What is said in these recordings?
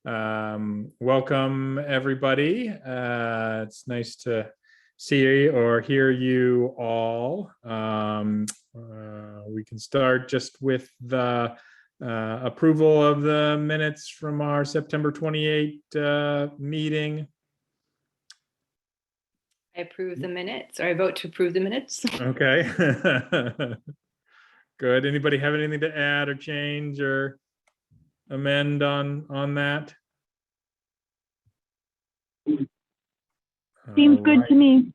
Welcome, everybody. It's nice to see or hear you all. We can start just with the approval of the minutes from our September 28th meeting. I approve the minutes, or I vote to approve the minutes. Okay. Good. Anybody have anything to add or change or amend on that? Seems good to me.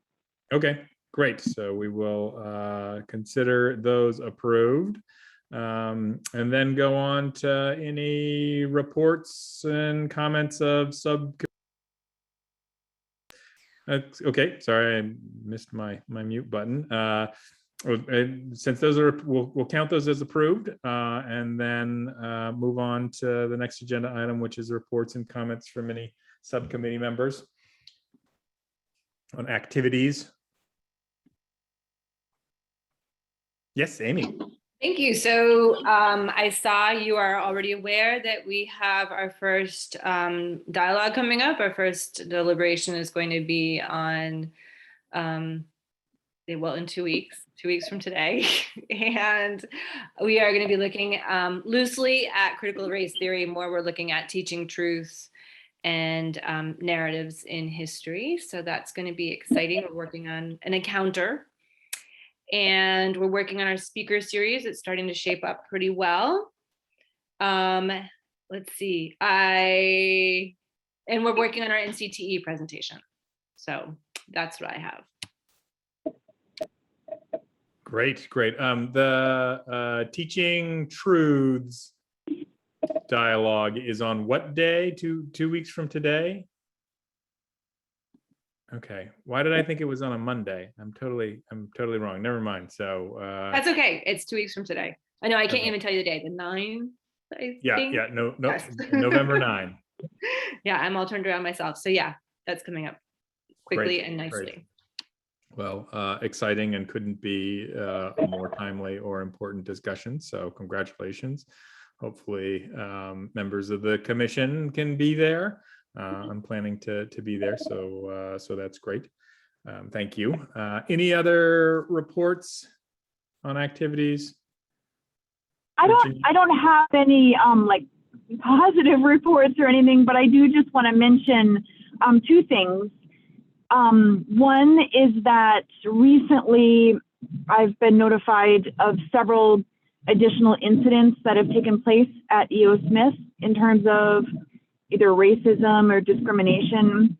Okay, great. So we will consider those approved, and then go on to any reports and comments of subcommittee. Okay, sorry, I missed my mute button. Since those are, we'll count those as approved, and then move on to the next agenda item, which is reports and comments from any subcommittee members on activities. Yes, Amy. Thank you. So I saw you are already aware that we have our first dialogue coming up. Our first deliberation is going to be on, well, in 2 weeks. 2 weeks from today. And we are going to be looking loosely at critical race theory. More, we're looking at teaching truth and narratives in history. So that's going to be exciting. We're working on an encounter. And we're working on our speaker series. It's starting to shape up pretty well. Let's see. And we're working on our NCTE presentation. So that's what I have. Great, great. The teaching truths dialogue is on what day? Two weeks from today? Okay. Why did I think it was on a Monday? I'm totally wrong. Never mind. So that's okay. It's 2 weeks from today. I know I can't okay. even tell you the day. The 9th, I think. Yeah. No. Yes. November 9. Yeah, I'm all turned around myself. So yeah, that's coming up quickly and nicely. Great. Well, exciting, and couldn't be a more timely or important discussion. So congratulations. Hopefully members of the commission can be there. I'm planning to be there, so that's great. Thank you. Any other reports on activities? I don't have any like positive reports or anything, but I do just want to mention two things. One is that recently I've been notified of several additional incidents that have taken place at EO Smith in terms of either racism or discrimination.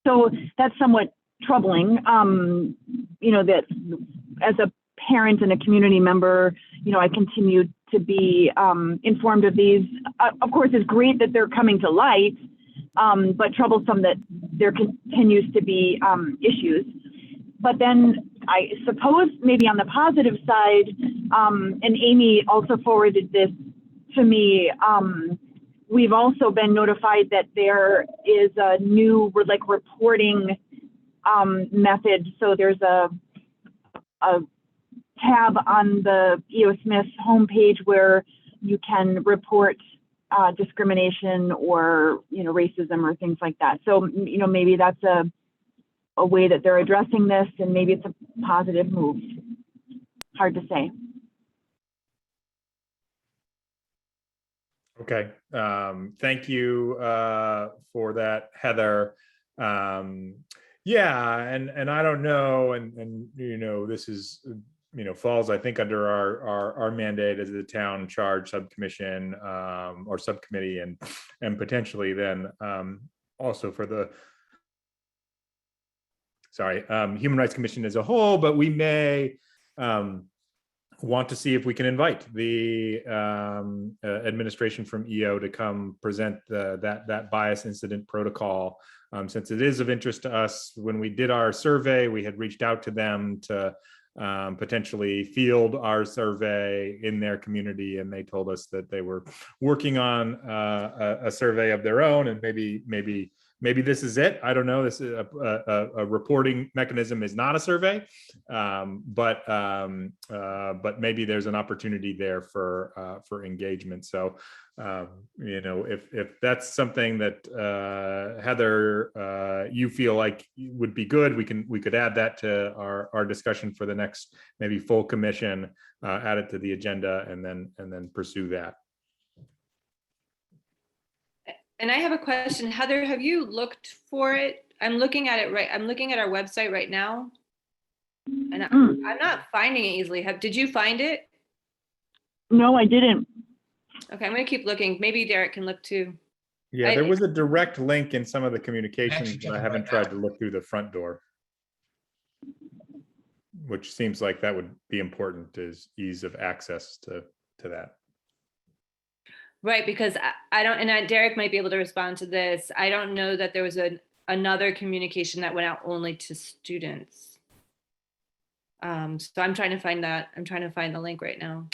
So that's somewhat troubling. That as a parent and a community member, I continue to be informed of these. Of course, it's great that they're coming to light, but troublesome that there continues to be issues. But then I suppose maybe on the positive side, and Amy also forwarded this to me, we've also been notified that there is a new reporting method. So there's a tab on the EO Smith homepage where you can report discrimination or racism or things like that. So maybe that's a way that they're addressing this, and maybe it's a positive move. Hard to say. Okay, thank you for that, Heather. Yeah, and I don't know, and this is falls, I think, under our mandate as the town charge subcommission or subcommittee, and potentially then also for the Human Rights Commission as a whole, but we may want to see if we can invite the administration from EO to come present that bias incident protocol, since it is of interest to us. When we did our survey, we had reached out to them to potentially field our survey in their community, and they told us that they were working on a survey of their own, and maybe maybe this is it. I don't know. This is a reporting mechanism is not a survey, but maybe there's an opportunity there for engagement. So, you know, if that's something that Heather, you feel like would be good, we could add that to our discussion for the next maybe full commission, add it to the agenda, and then pursue that. And I have a question, Heather, have you looked for it? I'm looking at our website right now, and I'm not finding it easily. Did you find it? No, I didn't. Okay, I'm gonna keep looking. Maybe Derek can look too. Yeah, there was a direct link in some of the communications, but I haven't tried to look through the front door, which seems like that would be important, is ease of access to that. Right, because I don't, and Derek might be able to respond to this. I don't know that there was another communication that went out only to students. So I'm trying to find that. I'm trying to find the link right now.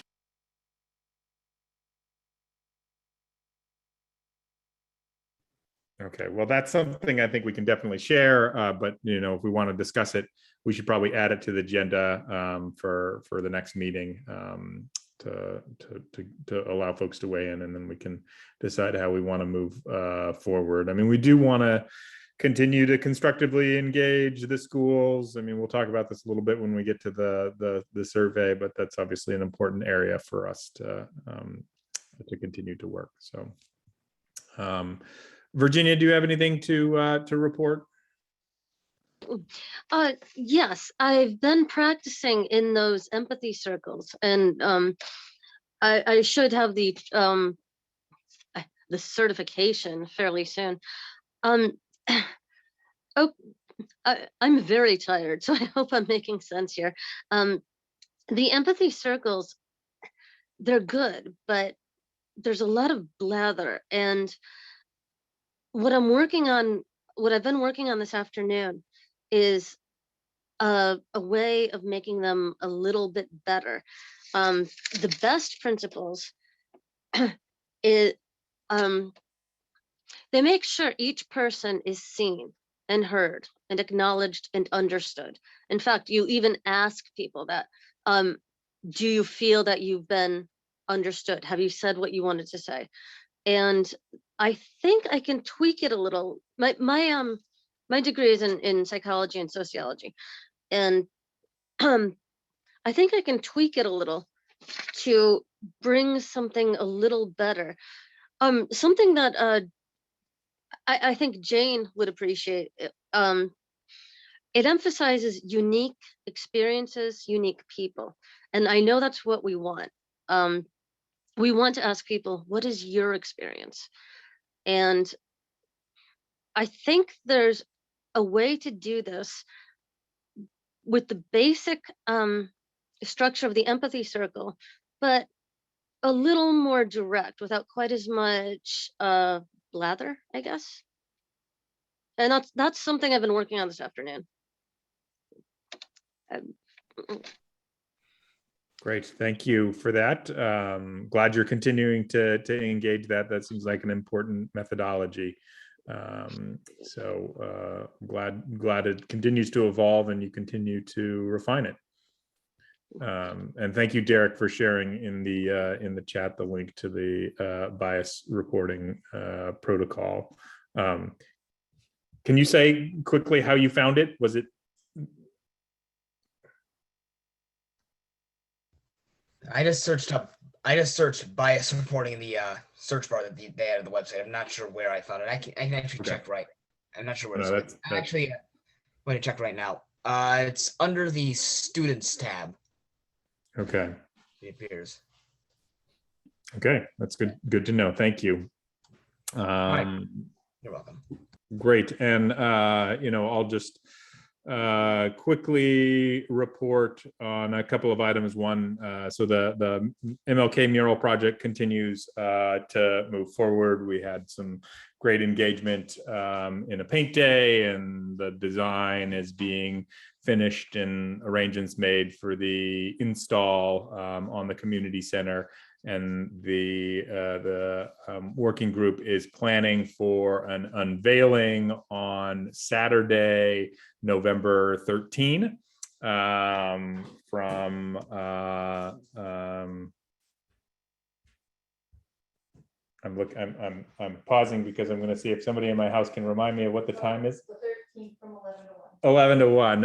Okay, well, that's something I think we can definitely share, but you know, if we want to discuss it, we should probably add it to the agenda for the next meeting, to allow folks to weigh in, and then we can decide how we want to move forward. I mean, we do want to continue to constructively engage the schools. I mean, we'll talk about this a little bit when we get to the survey, but that's obviously an important area for us to continue to work. So, Virginia, do you have anything to report? Yes, I've been practicing in those empathy circles, and I should have the certification fairly soon. Oh, I'm very tired, so I hope I'm making sense here. The empathy circles, they're good, but there's a lot of blather, and what I've been working on this afternoon is a way of making them a little bit better. The best principles is they make sure each person is seen and heard and acknowledged and understood. In fact, you even ask people that, do you feel that you've been understood? Have you said what you wanted to say? And I think I can tweak it a little. My degree is in psychology and sociology, and I think I can tweak it a little to bring something a little better. Something that I think Jane would appreciate. It emphasizes unique experiences, unique people, and I know that's what we want. We want to ask people, what is your experience? And I think there's a way to do this with the basic structure of the empathy circle, but a little more direct without quite as much blather, I guess. And that's something I've been working on this afternoon. Great, thank you for that. Glad you're continuing to engage that. That seems like an important methodology. So glad it continues to evolve and you continue to refine it. And thank you, Derek, for sharing in the chat the link to the bias reporting protocol. Can you say quickly how you found it? Was it? I just searched bias reporting in the search bar that they added to the website. I'm not sure where I found it. I can actually check right. I'm not sure where it's I'm actually going to check right now. It's under the students tab. Okay. It appears. Okay, that's good to know. Thank you. Right. You're welcome. Great, and you know, I'll just quickly report on a couple of items. One, so the Mlk Mural Project continues to move forward. We had some great engagement in a paint day, and the design is being finished and arrangements made for the install on the community center. and the working group is planning for an unveiling on Saturday, November 13, from I'm pausing because I'm going to see if somebody in my house can remind me of what the time is. The 13th from 11 to 1. 11 to 1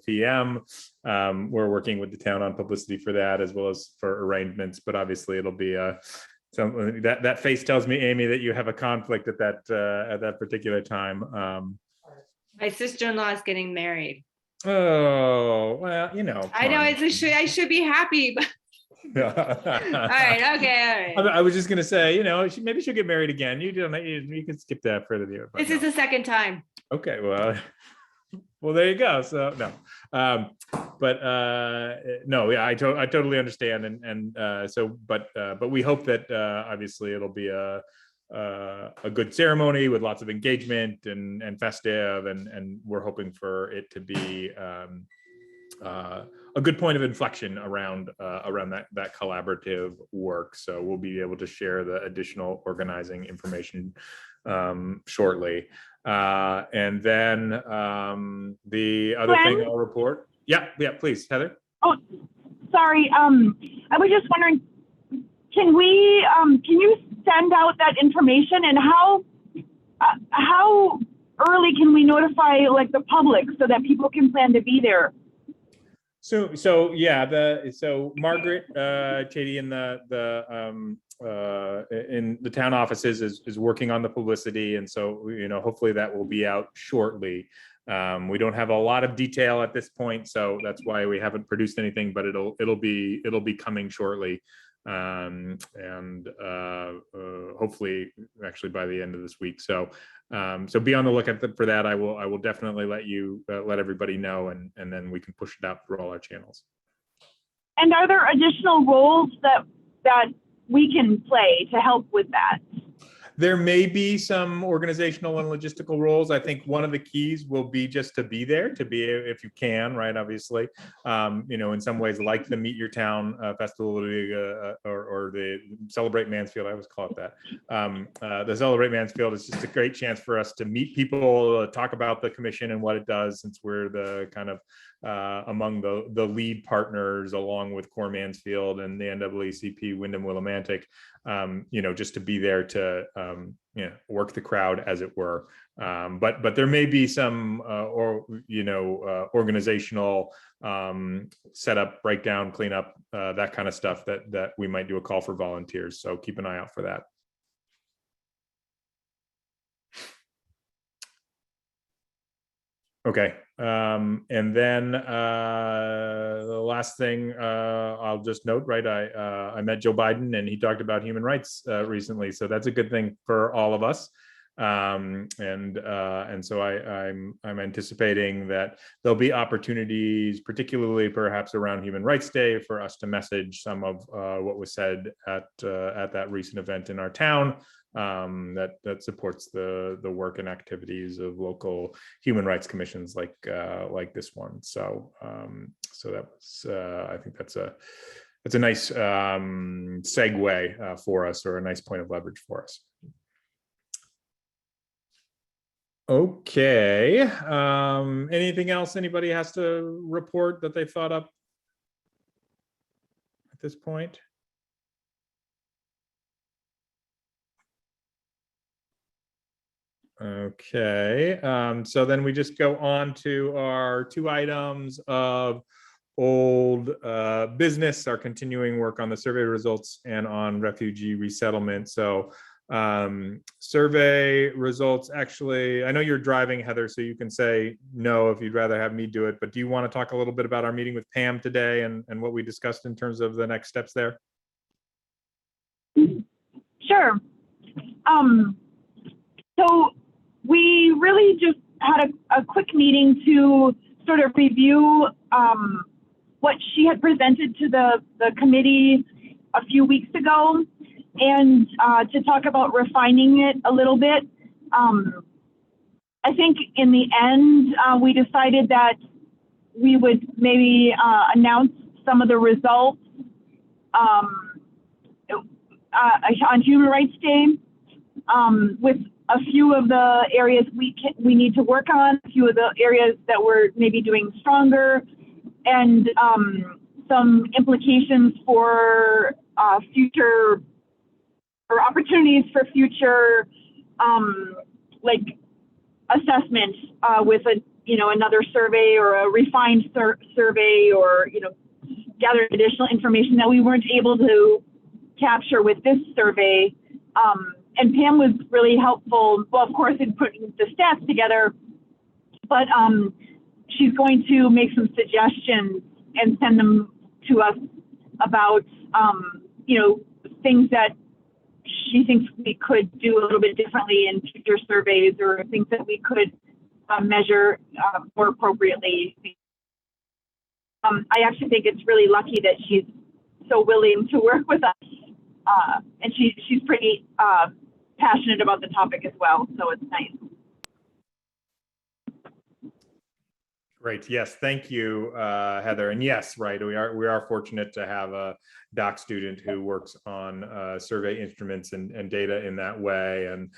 p.m. We're working with the town on publicity for that, as well as for arrangements, but obviously it'll be something that face tells me, Amy, that you have a conflict at that particular time. My sister-in-law is getting married. Oh, well, you know. I know I should be happy, but all right, okay, all right. I was just gonna say, you know, maybe she'll get married again. You can skip that for the year. This is the second time. Okay, well, there you go. So no, no, yeah, I totally understand, and but we hope that obviously it'll be a good ceremony with lots of engagement and festive, and we're hoping for it to be a good point of inflection around that collaborative work. So we'll be able to share the additional organizing information shortly. And then the other thing I'll report. Yeah, please, Heather. Oh, sorry. I was just wondering, can you send out that information, and how early can we notify like the public so that people can plan to be there? So yeah, so Margaret Chady in the town offices is working on the publicity, and so, you know, hopefully that will be out shortly. We don't have a lot of detail at this point, so that's why we haven't produced anything, but it'll be coming shortly, and hopefully actually by the end of this week. So be on the lookout for that. I will definitely let everybody know, and then we can push it out through all our channels. And are there additional roles that we can play to help with that? There may be some organizational and logistical roles. I think one of the keys will be just to be there, if you can, right? Obviously, you know, in some ways, like the Meet Your Town Festival, or the Celebrate Mansfield, I always call it that. The Celebrate Mansfield is just a great chance for us to meet people, talk about the commission and what it does, since we're the kind of among the lead partners, along with Core Mansfield and the NAACP Wyndham Willimantic, you know, just to be there to you know, work the crowd, as it were. But there may be some organizational setup, breakdown, cleanup, that kind of stuff that we might do a call for volunteers. So keep an eye out for that. Okay, and then the last thing I'll just note, right? I met Joe Biden, and he talked about human rights recently, so that's a good thing for all of us. And so I'm anticipating that there'll be opportunities, particularly perhaps around Human Rights Day, for us to message some of what was said at that recent event in our town. That supports the work and activities of local human rights commissions like this one. So that was I think that's a nice segue for us, or a nice point of leverage for us. Okay. Anything else anybody has to report that they thought up at this point? Okay, so then we just go on to our 2 items of old business, our continuing work on the survey results and on refugee resettlement. So survey results, actually, I know you're driving, Heather, so you can say no if you'd rather have me do it, but do you want to talk a little bit about our meeting with Pam today and what we discussed in terms of the next steps there? Sure. So we really just had a quick meeting to sort of review what she had presented to the committee a few weeks ago, and to talk about refining it a little bit. I think in the end, we decided that we would maybe announce some of the results on Human Rights Day, with a few of the areas we need to work on, a few of the areas that we're maybe doing stronger, and some implications for future, or opportunities for future like assessment with another survey or a refined survey, or gather additional information that we weren't able to capture with this survey. And Pam was really helpful, well, of course, in putting the stats together, but she's going to make some suggestions and send them to us about, things that she thinks we could do a little bit differently in future surveys, or things that we could measure more appropriately. I actually think it's really lucky that she's so willing to work with us. And she's pretty passionate about the topic as well, so it's nice. Great. Yes, thank you, Heather. And yes, right, we are fortunate to have a doc student who works on survey instruments and data in that way, and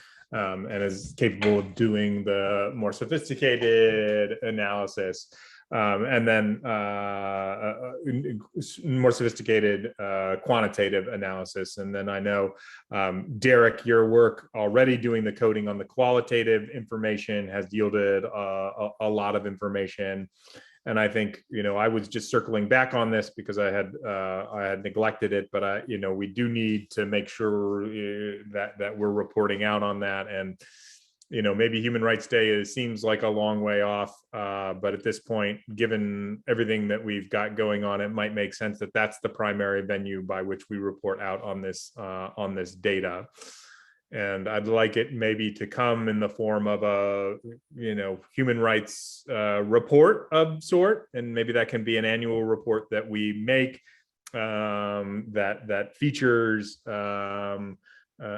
is capable of doing the more sophisticated analysis. And then more sophisticated quantitative analysis. And then I know, Derek, your work already doing the coding on the qualitative information has yielded a lot of information. And I think, I was just circling back on this because I had neglected it, but we do need to make sure that we're reporting out on that. And maybe Human Rights Day seems like a long way off, but at this point, given everything that we've got going on, it might make sense that that's the primary venue by which we report out on this data. And I'd like it maybe to come in the form of a human rights report of sort, and maybe that can be an annual report that we make that features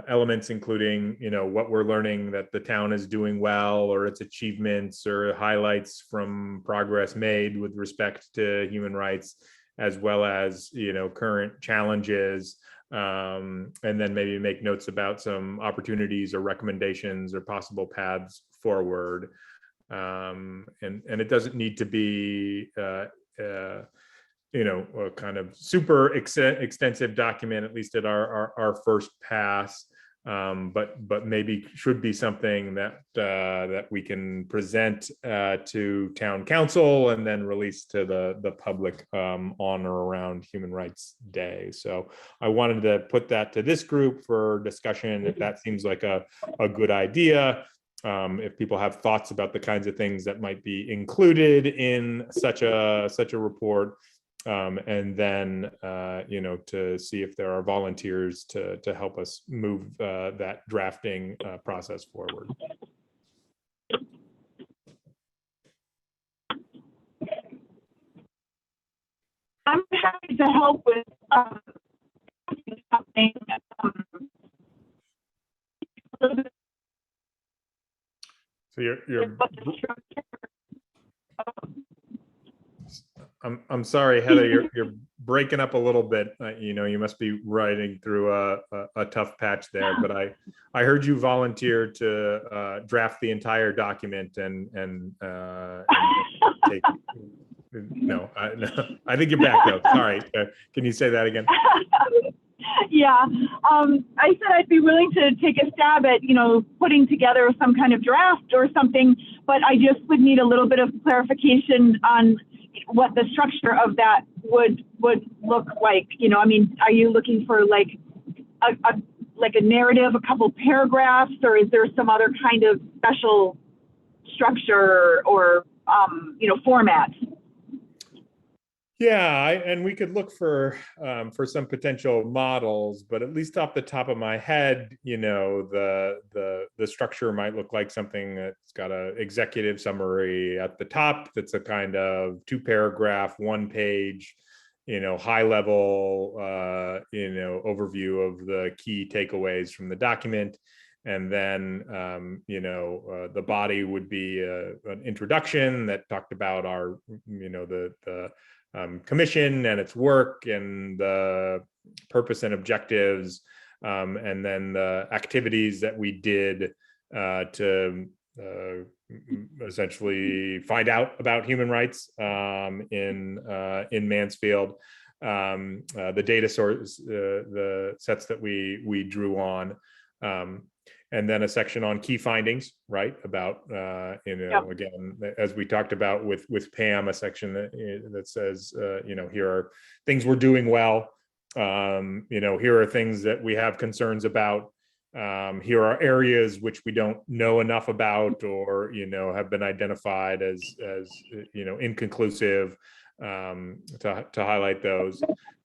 elements, including what we're learning that the town is doing well, or its achievements, or highlights from progress made with respect to human rights, as well as current challenges, and then maybe make notes about some opportunities or recommendations or possible paths forward. And it doesn't need to be a kind of super extensive document, at least at our first pass, but maybe should be something that we can present to town council and then release to the public on or around Human Rights Day. So I wanted to put that to this group for discussion, if that seems like a good idea. If people have thoughts about the kinds of things that might be included in such a report. And then, to see if there are volunteers to help us move that drafting process forward. I'm happy to help with something. So you're I'm sorry, Heather, you're breaking up a little bit. You must be riding through a tough patch there, but I heard you volunteer to draft the entire document and take. No, I think you're back though. Sorry, can you say that again? Yeah, I said I'd be willing to take a stab at, putting together some kind of draft or something, but I just would need a little bit of clarification on what the structure of that would look like. Are you looking for like a narrative, a couple paragraphs, or is there some other kind of special structure or format? Yeah, and we could look for some potential models, but at least off the top of my head, the structure might look like something that's got an executive summary at the top. That's a kind of 2-paragraph, 1-page, high level, overview of the key takeaways from the document. And then, the body would be an introduction that talked about our, the commission and its work and the purpose and objectives, and then the activities that we did to essentially find out about human rights in Mansfield, the data source, the sets that we drew on, and then a section on key findings, right? About again, as we talked about with Pam, a section that says here are things we're doing well. Here are things that we have concerns about. Here are areas which we don't know enough about, or have been identified as inconclusive, to highlight those,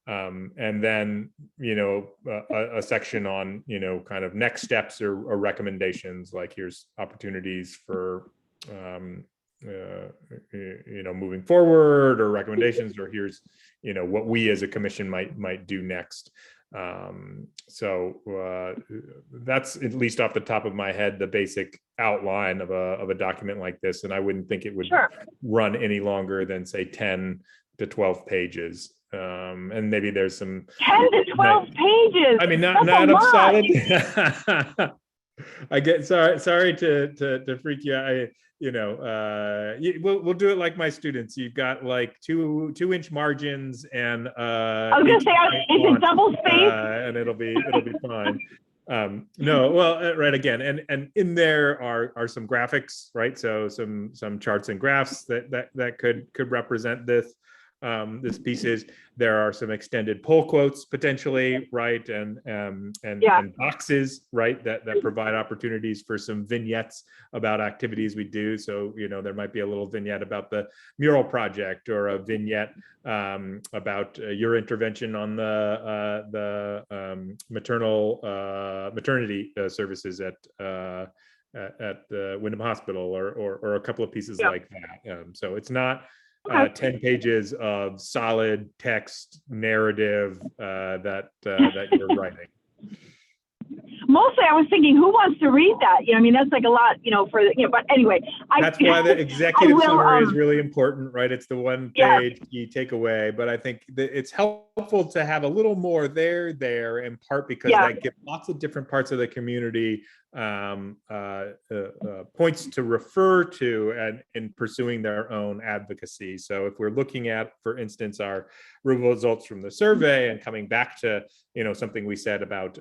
and then a section on kind of next steps or recommendations, like here's opportunities for moving forward, or recommendations, or here's what we as a commission might do next. So that's, at least off the top of my head, the basic outline of a document like this, and I wouldn't think it would run any longer than, say, 10 to 12 pages. And maybe there's some 10 to 12 pages. I mean, not of solid. I get sorry to freak you out. We'll do it like my students. You've got like 2-inch margins, and I was gonna say, is it double spaced? And it'll be fine. No, well, right, again, and in there are some graphics, right? So some charts and graphs that could represent this pieces. There are some extended pull quotes potentially, right, and boxes, right, that provide opportunities for some vignettes about activities we do. So there might be a little vignette about the mural project, or a vignette about your intervention on the maternity services at Wyndham Hospital, or a couple of pieces like that. So it's not 10 pages of solid text narrative that you're writing. Mostly, I was thinking, who wants to read that? I mean, that's like a lot, for but anyway. That's why the executive summary is really important, right? It's the one page key takeaway, but I think that it's helpful to have a little more there, in part because that gives lots of different parts of the community points to refer to and in pursuing their own advocacy. So if we're looking at, for instance, our results from the survey, and coming back to something we said about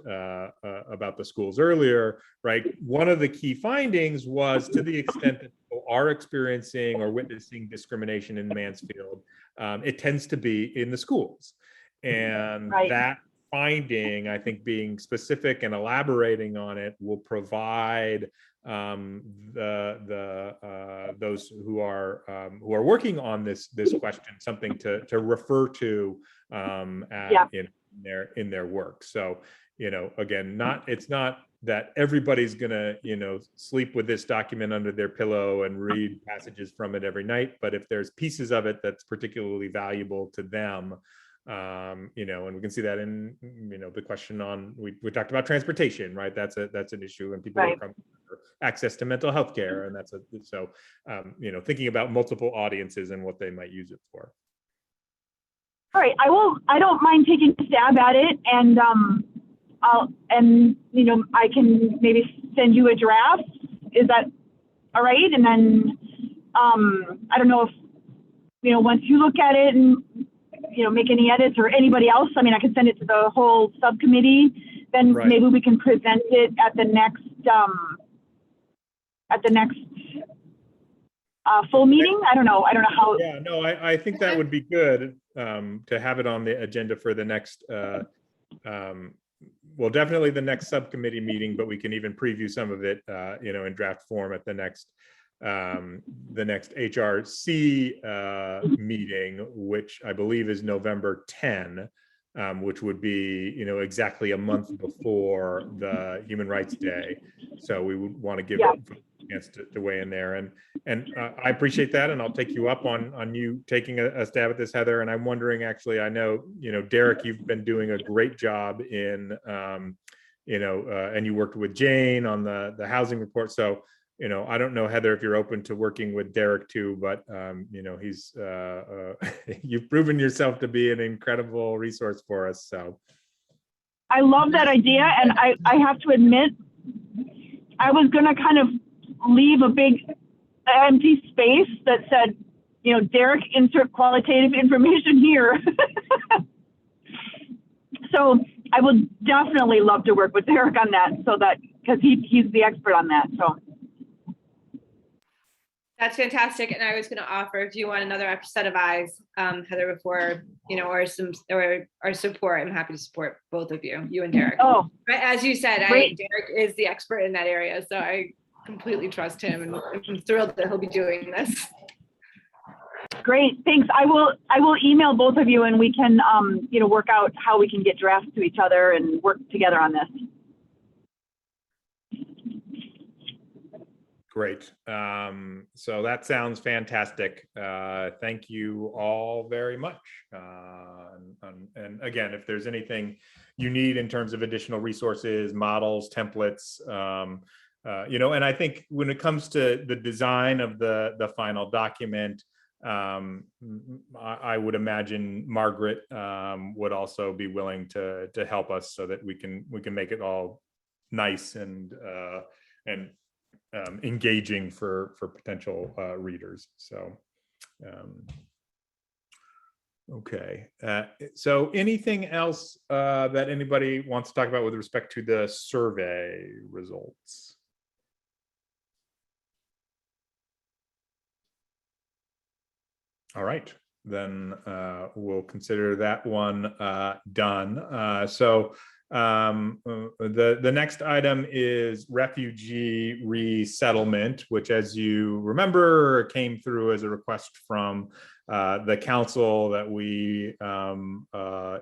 the schools earlier, right? One of the key findings was, to the extent that people are experiencing or witnessing discrimination in Mansfield, it tends to be in the schools, and that finding, I think, being specific and elaborating on it, will provide those who are working on this question something to refer to in their work. So again, it's not that everybody's gonna sleep with this document under their pillow and read passages from it every night, but if there's pieces of it that's particularly valuable to them, and we can see that in the question on, we talked about transportation, right? That's an issue, and people are coming for access to mental health care, and so thinking about multiple audiences and what they might use it for. All right, I don't mind taking a stab at it, and I can maybe send you a draft. Is that all right? And then I don't know if once you look at it and make any edits, or anybody else, I mean, I can send it to the whole subcommittee, then maybe we can present it at the next full meeting. I don't know how. Yeah, no, I think that would be good, to have it on the agenda for the next well, definitely the next subcommittee meeting, but we can even preview some of it in draft form at the next HRC meeting, which I believe is November 10, which would be exactly a month before the Human Rights Day. So we would want to give a chance to weigh in there, and I appreciate that, and I'll take you up on you taking a stab at this, Heather. And I'm wondering, actually, I know Derek, you've been doing a great job in and you worked with Jane on the housing report. So I don't know, Heather, if you're open to working with Derek too, but he's you've proven yourself to be an incredible resource for us. So I love that idea, and I have to admit, I was gonna kind of leave a big empty space that said, you know, Derek, insert qualitative information here. So I would definitely love to work with Derek on that, so that, because he's the expert on that, so. That's fantastic. And I was going to offer, if you want another set of eyes, Heather, before, you know, or support, I'm happy to support both of you, you and Derek. Oh, But as you said, great. Derek is the expert in that area, so I completely trust him, and I'm thrilled that he'll be doing this. Great, thanks. I will email both of you, and we can, you know, work out how we can get drafts to each other and work together on this. Great. So that sounds fantastic. Thank you all very much. And again, if there's anything you need in terms of additional resources, models, templates, you know, and I think when it comes to the design of the final document, I would imagine Margaret would also be willing to help us so that we can make it all nice and engaging for potential readers. So, okay. So anything else that anybody wants to talk about with respect to the survey results? All right, then we'll consider that one done. So the next item is refugee resettlement, which, as you remember, came through as a request from the council that we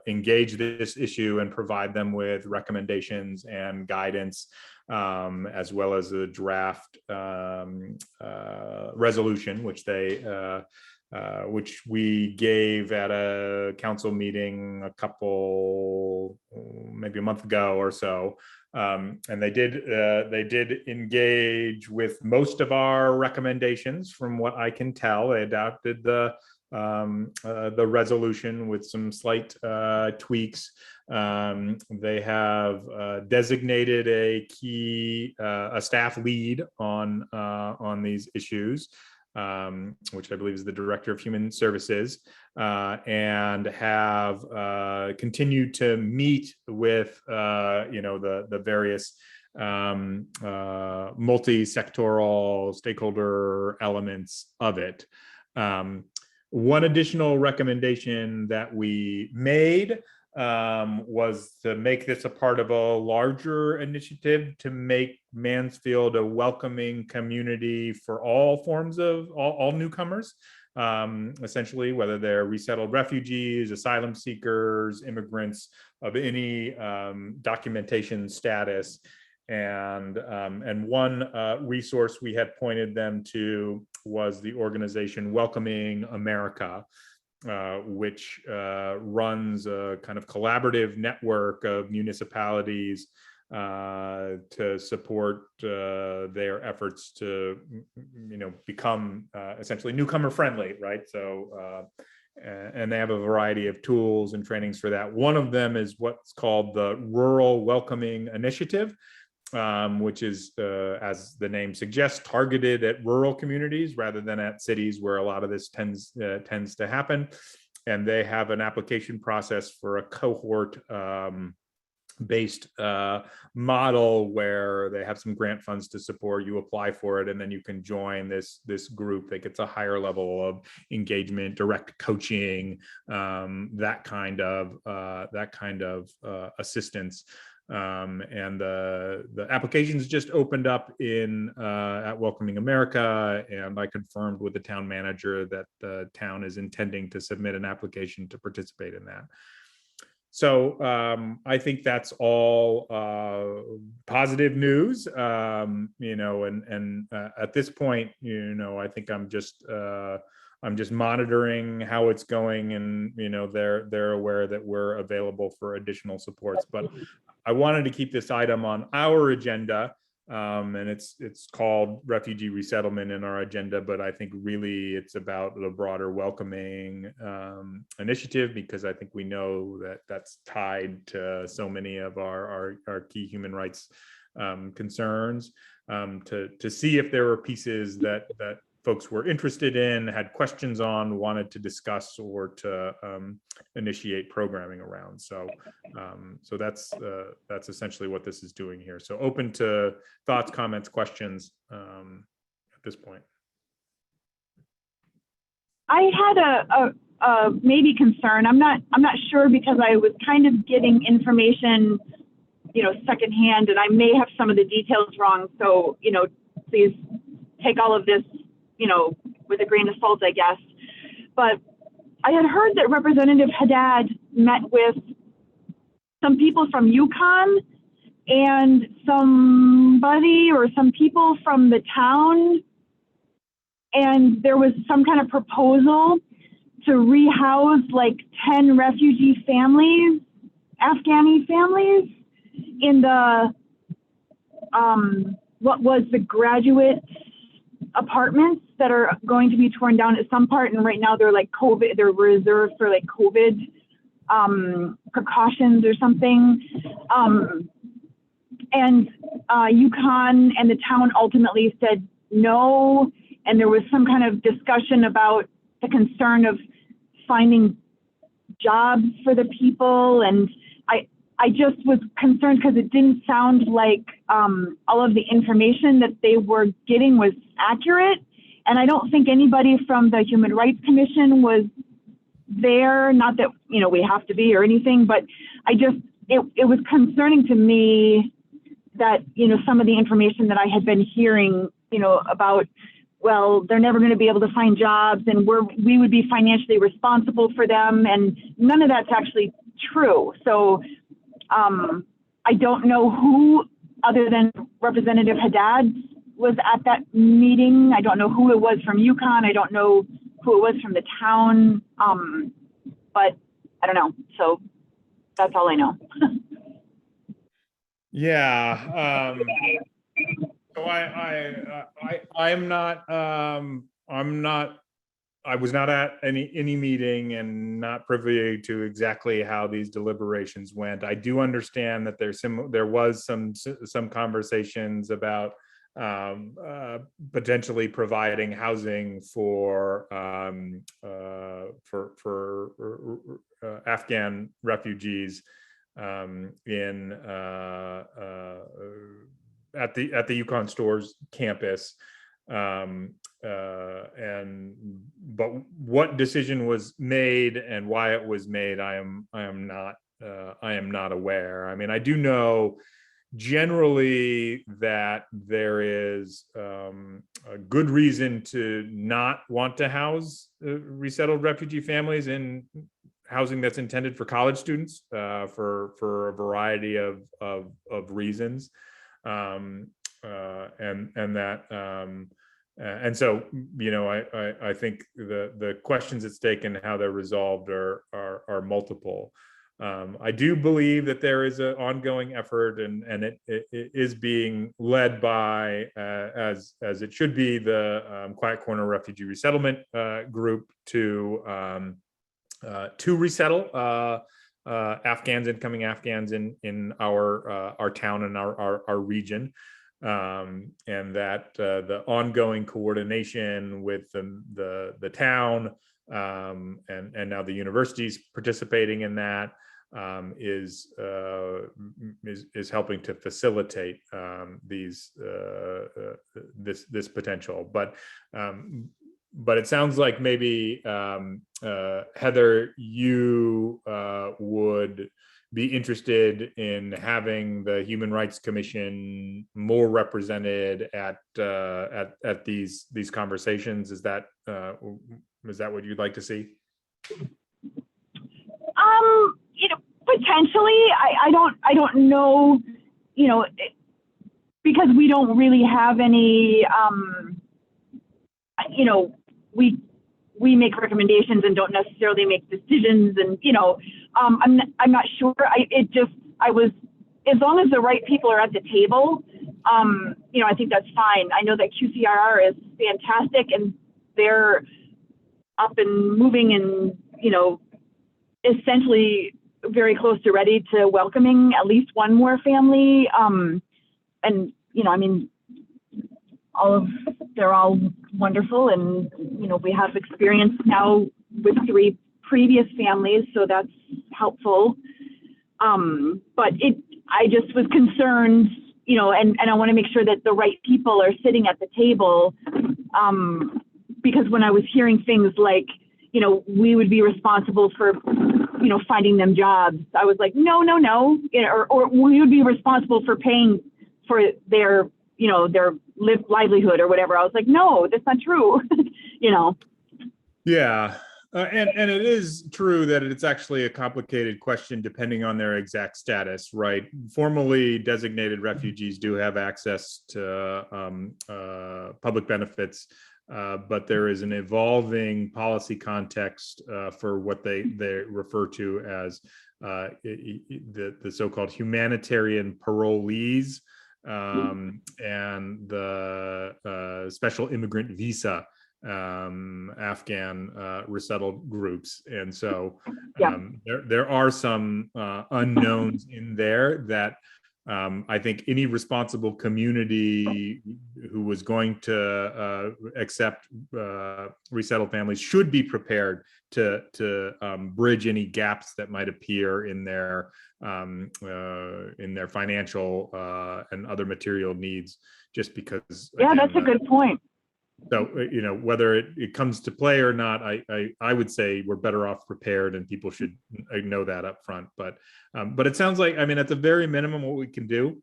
engage this issue and provide them with recommendations and guidance, as well as a draft resolution, which we gave at a council meeting maybe a month ago or so. And they did engage with most of our recommendations, from what I can tell. They adopted the resolution with some slight tweaks. They have designated a staff lead on these issues, which I believe is the Director of Human Services, and have continued to meet with you know, the various multi-sectoral stakeholder elements of it. One additional recommendation that we made was to make this a part of a larger initiative to make Mansfield a welcoming community for all forms of all newcomers, essentially, whether they're resettled refugees, asylum seekers, immigrants of any documentation status. And one resource we had pointed them to was the organization Welcoming America, which runs a kind of collaborative network of municipalities to support their efforts to, you know, become essentially newcomer friendly, right? So, and they have a variety of tools and trainings for that. One of them is what's called the Rural Welcoming Initiative, which is, as the name suggests, targeted at rural communities rather than at cities where a lot of this tends to happen. And they have an application process for a cohort based model where they have some grant funds to support. You apply for it, and then you can join this group that gets a higher level of engagement, direct coaching, that kind of assistance. And the applications just opened up at Welcoming America, and I confirmed with the town manager that the town is intending to submit an application to participate in that. So I think that's all positive news, you know, and at this point, you know, I think I'm just monitoring how it's going, and, you know, they're aware that we're available for additional supports. But I wanted to keep this item on our agenda and it's called Refugee Resettlement in our agenda, but I think really it's about the broader welcoming initiative, because I think we know that that's tied to so many of our key human rights concerns. To see if there were pieces that folks were interested in, had questions on, wanted to discuss, or to initiate programming around. So that's essentially what this is doing here. So open to thoughts, comments, questions at this point. I had a maybe concern. I'm not sure, because I was kind of getting information, secondhand, and I may have some of the details wrong. So, please take all of this, with a grain of salt, I guess. But I had heard that Representative Haddad met with some people from Yukon and somebody or some people from the town, and there was some kind of proposal to rehouse like 10 refugee families, Afghani families, in the what was the graduate apartments that are going to be torn down at some part, and right now they're like COVID, they're reserved for like COVID precautions or something. And Yukon and the town ultimately said no, and there was some kind of discussion about the concern of finding jobs for the people, and I just was concerned because it didn't sound like all of the information that they were getting was accurate. And I don't think anybody from the Human Rights Commission was there, not that, we have to be or anything, but it was concerning to me that, some of the information that I had been hearing, about, well, they're never going to be able to find jobs, and we would be financially responsible for them. And none of that's actually true. So I don't know who, other than Representative Haddad, was at that meeting. I don't know who it was from Yukon. I don't know who it was from the town, but I don't know. So that's all I know. Yeah. So I was not at any meeting, and not privy to exactly how these deliberations went. I do understand that there was some conversations about potentially providing housing for Afghan refugees at the Yukon Stores campus. But what decision was made and why it was made, I am not aware. I mean, I do know generally that there is a good reason to not want to house resettled refugee families in housing that's intended for college students for a variety of reasons, and so I think the questions at stake and how they're resolved are multiple. I do believe that there is an ongoing effort, and it is being led by, as it should be, the Quiet Corner Refugee Resettlement group to resettle incoming Afghans in our town and our region. And that the ongoing coordination with the town and now the universities participating in that is helping to facilitate this potential. But it sounds like maybe Heather, you would be interested in having the Human Rights Commission more represented at these conversations. Is that what you'd like to see? Potentially. I don't know, because we don't really have any, we make recommendations and don't necessarily make decisions, and I'm not sure. I was, as long as the right people are at the table, I think that's fine. I know that QCRR is fantastic, and they're up and moving and, essentially very close to ready to welcoming at least one more family. They're all wonderful, and, we have experience now with 3 previous families, so that's helpful. But I just was concerned, and I want to make sure that the right people are sitting at the table, because when I was hearing things like, we would be responsible for, finding them jobs, I was like, no, or we would be responsible for paying for their, their livelihood or whatever. I was like, no, that's not true. Yeah. And it is true that it's actually a complicated question depending on their exact status, right? Formally designated refugees do have access to public benefits, but there is an evolving policy context for what they refer to as the so-called humanitarian parolees and the special immigrant visa Afghan resettled groups. And so there are some unknowns in there that I think any responsible community who was going to accept resettled families should be prepared to bridge any gaps that might appear in their financial and other material needs, just because. Yeah, that's a good point. So, whether it comes to play or not, I would say we're better off prepared, and people should know that up front. But it sounds like, at the very minimum, what we can do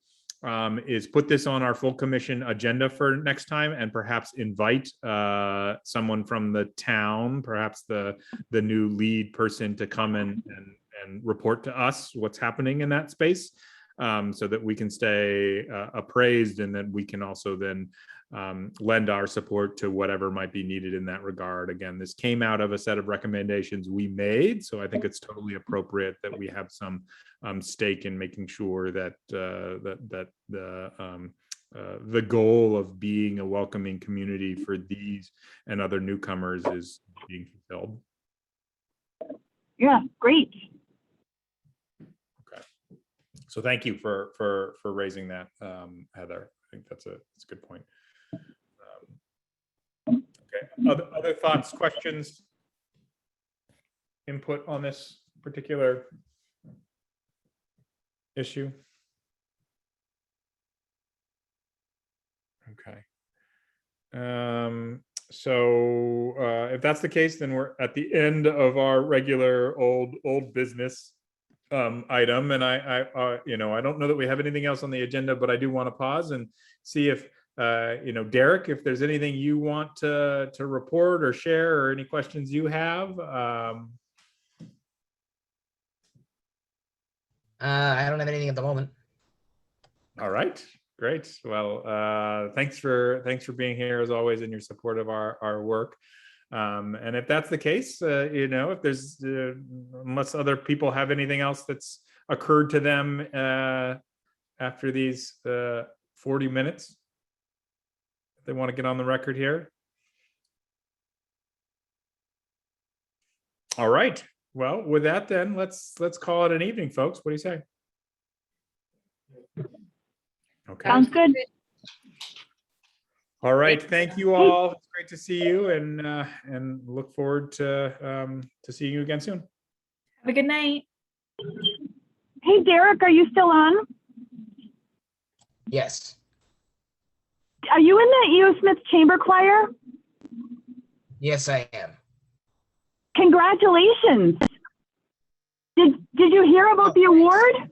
is put this on our full commission agenda for next time, and perhaps invite someone from the town, perhaps the new lead person, to come and report to us what's happening in that space, so that we can stay appraised, and then we can also then lend our support to whatever might be needed in that regard. Again, this came out of a set of recommendations we made, so I think it's totally appropriate that we have some stake in making sure that the goal of being a welcoming community for these and other newcomers is being fulfilled. Yeah, great. Okay, so thank you for raising that, Heather. I think that's a good point. Okay. Other thoughts, questions, input on this particular issue? Okay. So if that's the case, then we're at the end of our regular old business item, and I don't know that we have anything else on the agenda, but I do want to pause and see if Derek, if there's anything you want to report or share, or any questions you have. I don't have anything at the moment. All right, great. Well, thanks for being here as always, and your support of our work. And if that's the case, if there's unless other people have anything else that's occurred to them after these 40 minutes. They want to get on the record here. All right. Well, with that, then let's call it an evening, folks. What do you say? Okay. Sounds good. All right. Thank you all. It's great to see you, and look forward to seeing you again soon. Have a good night. Hey, Derek, are you still on? Yes. Are you in the E.O. Smith Chamber Choir? Yes, I am. Congratulations. Did you hear about the award?